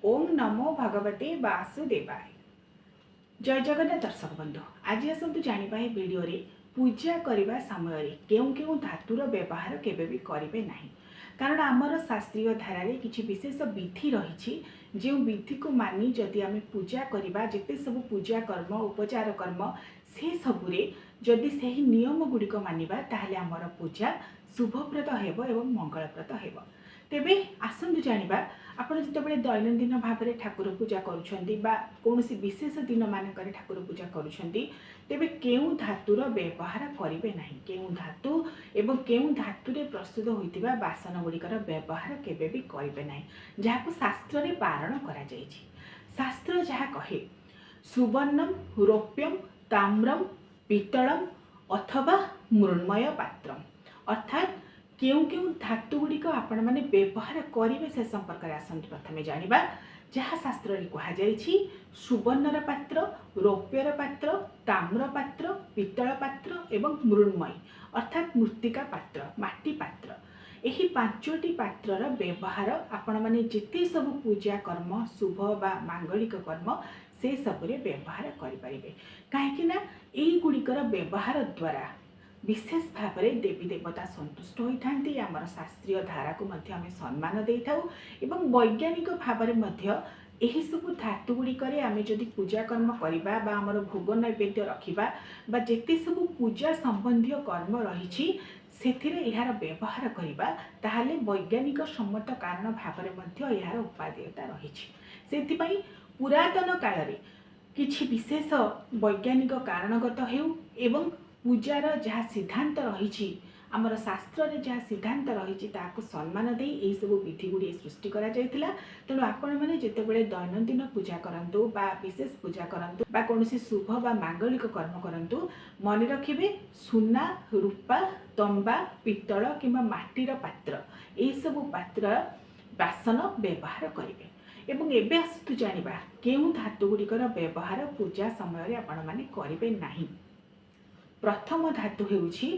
ओम नमो भगवते वासुदेवाय। जय जगन्नाथ दर्शक बंधु, आज आसतु जानिबा ए वीडियो रे पूजा करने समय केउं केउं धातुर व्यवहार केबे भी करिवे नाही। कारण आमर शास्त्रीय धारा रे किछि विशेष विधि रही, जो विधि को मानि जदि आमे पूजा करबा, जेते सब पूजा कर्म उपचार कर्म से सबुरे जदि सही नियम गुड़िक मानिबा ताहले आमर पूजा शुभप्रद हेबो एवं मंगलप्रद हेबो। तेबे आसतु जानिबा आपण जितेबाला दैनंदिन भाव में ठाकुर पूजा कौन विशेष दिन मानक ठाकुर पूजा करुँच, तेबे केउं धातुर व्यवहार करेंगे ना, केउं धातु एवं केउं धातु रे प्रस्तुत होइतिबा बासन गुड़िकर व्यवहार केबे भी करेंगे ना, जहाँ शास्त्र रे बारण करा जायछि। शास्त्र जहाँ कहे सुवर्णम रौप्यम ताम्रम पित्तलम अथवा मृण्मय पात्रम, अर्थात केउं केउं धातु गुड़िक आपण मैंने व्यवहार करेंगे से संपर्क में आसतु प्रथम जानिबा। जहाँ शास्त्र रे कहा जायछि सुवर्णर पात्र, रौप्यर पात्र, ताम्र पात्र, पित्तल पात्र एवं मृण्मयी अर्थात मृत्तिका पात्र, माटी पात्र, यही पांचटी पात्रर व्यवहार आपण मैंने जिते सब पूजा कर्म शुभ बा मांगलिक कर्म से सबरे व्यवहार करें। कहीं गुड़िकर व्यवहार द्वारा विशेष भाव में देवी देवता संतुष्ट होता, आमर शास्त्रीय धारा को आम सम्मान दे था। वैज्ञानिक भाव में यही सब धातु गुड़िक आम जदि पूजा कर्म करवा बा आमर भोग नैवेद्य रखा जिते सब पूजा संबंधी कर्म रही यार व्यवहार करवा ताहले वैज्ञानिक सम्मत कारण भाव में यार उपादेयता रही। से पुरातन काल में किछि विशेष वैज्ञानिक कारणगत हेउ एवं पूजार जहाँ सिद्धांत रही आमर शास्त्र रे जहाँ सिद्धांत रही सम्मान दे यही सब विधि गुड़ी सृष्टि करा जायतिला। तेणु आपण मैंने जितेबाला दैनंदिन पूजा करंतु बा विशेष पूजा करंतु बा कौनसी शुभ बा मांगलिक कर्म करंतु मन रखिबे सुना रूपा तंबा पित्तल किंबा माटीर पात्र यही सब पात्र बासन व्यवहार करेंगे। एवं एबे आसतु जानिबा केउं धातु गुड़िकर व्यवहार पूजा समय आपण माने करिवे नाही। प्रथम धातु हेउछि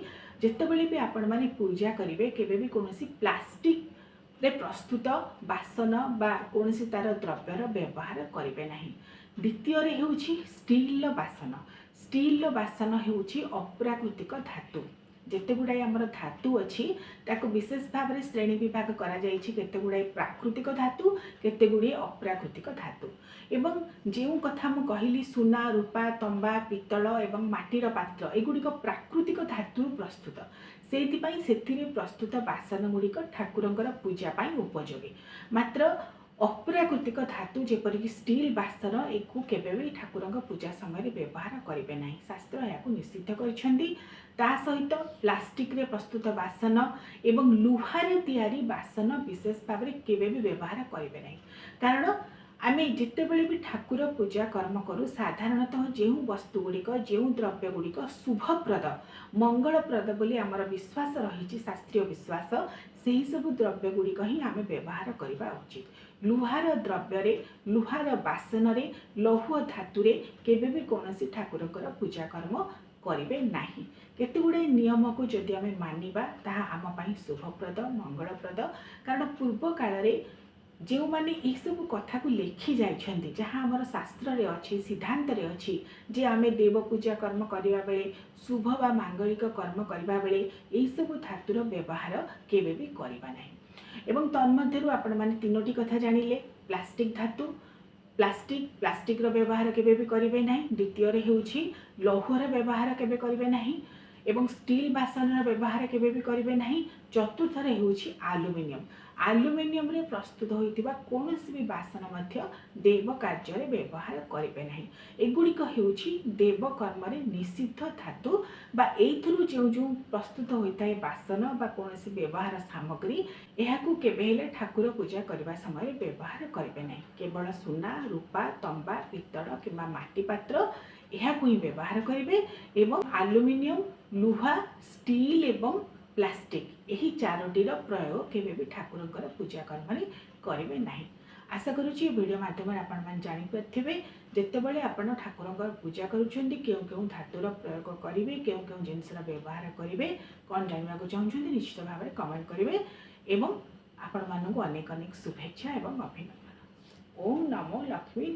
जेतेबेले भी आपण माने पूजा करेंगे केबे भी कौनसी प्लास्टिक रे प्रस्तुत बासन बा कौनसी तार द्रव्यर व्यवहार करेंगे नाही। द्वितीय रे हेउछि स्टील बासन। स्टील बासन हेउछि अप्राकृतिक धातु। जेते गुड़ाई आमर धातु अच्छी ताको विशेष भाव में श्रेणी विभाग करा जायछि, केते गुड़ाई प्राकृतिक धातु केते गुड़िए अप्राकृतिक धातु। एवं जो कथा मु कहली सुना रूपा तंबा पित्तल एवं माटीर पात्र एगुड़िक प्राकृतिक धातु प्रस्तुत, सेथिपाई सेथिरे प्रस्तुत बासन गुड़िक ठाकुरंकर पूजा पाई उपयोगी। मात्र अप्राकृतिक धातु जेपरिक स्टील बासन एकु केबे ठाकुरंक पूजा समय व्यवहार करेंगे ना, शास्त्र या निषिद्ध कर। ता सहित प्लास्टिक रे प्रस्तुत बासन एवं लुहारे तैयारी बासन विशेष भाव में केबे भी व्यवहार करेंगे ना। कारण आमे जितेबेले भी ठाकुर पूजा कर्म करूँ साधारणतः जो वस्तु गुड़िक जो द्रव्य गुड़िक शुभप्रद मंगलप्रद बोली आमर विश्वास रही, शास्त्रीय विश्वास से सब द्रव्य गुड़िक ही आम व्यवहार करवा उचित। लुहार द्रव्य लुहार बासन रे लौह धातु केबे भी कौनसी ठाकुरकर पूजा कर्म करेंगे नाही। केते गुड़ाई नियम को जदि आम मानिबा ताहा आम पाई शुभप्रद मंगलप्रद। कारण पूर्व काल रे जो माने यह सब कथा को लिखि जाइछन्ति जहाँ आमर शास्त्र रे अच्छी सिद्धांत रे अच्छी जे आमे देव पूजा कर्म करिबा बेले शुभ बा मांगलिक कर्म करिबा बेले यही सब धातुर व्यवहार केबे भी करिबा नाही। एवं तन्मध्यरु आपण माने तीनोटी कथा जानिले। प्लास्टिक धातु प्लास्टिक रो व्यवहार केबे भी करिवे नाही। द्वितीय रे हेउछि लौहर व्यवहार केबे करिवे नाही एवं स्टील बासन व्यवहार केबे भी करिवे नाही। चतुर्थ रे हेउछि आलुमिनियम रे प्रस्तुत होइतिबा कोनोसी भी बासन मध्य देव कार्य रे व्यवहार करिवे नाही। एगुड़िक हेउछि देव कर्म रे निषिद्ध धातु बा एथुरु जो प्रस्तुत होइताय बासन बा कोनोसी व्यवहार सामग्री एहाकु केबे हेले ठाकुर पूजा करबा समय व्यवहार करिवे नाही। केवल सुना रूपा तंबा पित्तल किंबा माटी पात्र एहाकु ही व्यवहार करिवे। एवं आलुमिनियम लुहा स्टील एवं प्लास्टिक यही चारोटीर प्रयोग केबे भी ठाकुरंकर पूजा कर्म करेंगे नाही। आशा करुच्ची वीडियो माध्यम आपण मैंने जानीपारे जितेबाला आपण ठाकुरंकर पूजा करुँच केउं धातुर प्रयोग करेंगे केउं जिनसर व्यवहार करेंगे कौन जानवा चाहते निश्चित भाव में कमेंट करेंगे। एवं आपण मानक अनेक अनेक शुभेच्छा एवं अभिनंदन। ଓଁ ନମୋ ଲକ୍ଷ୍ମୀ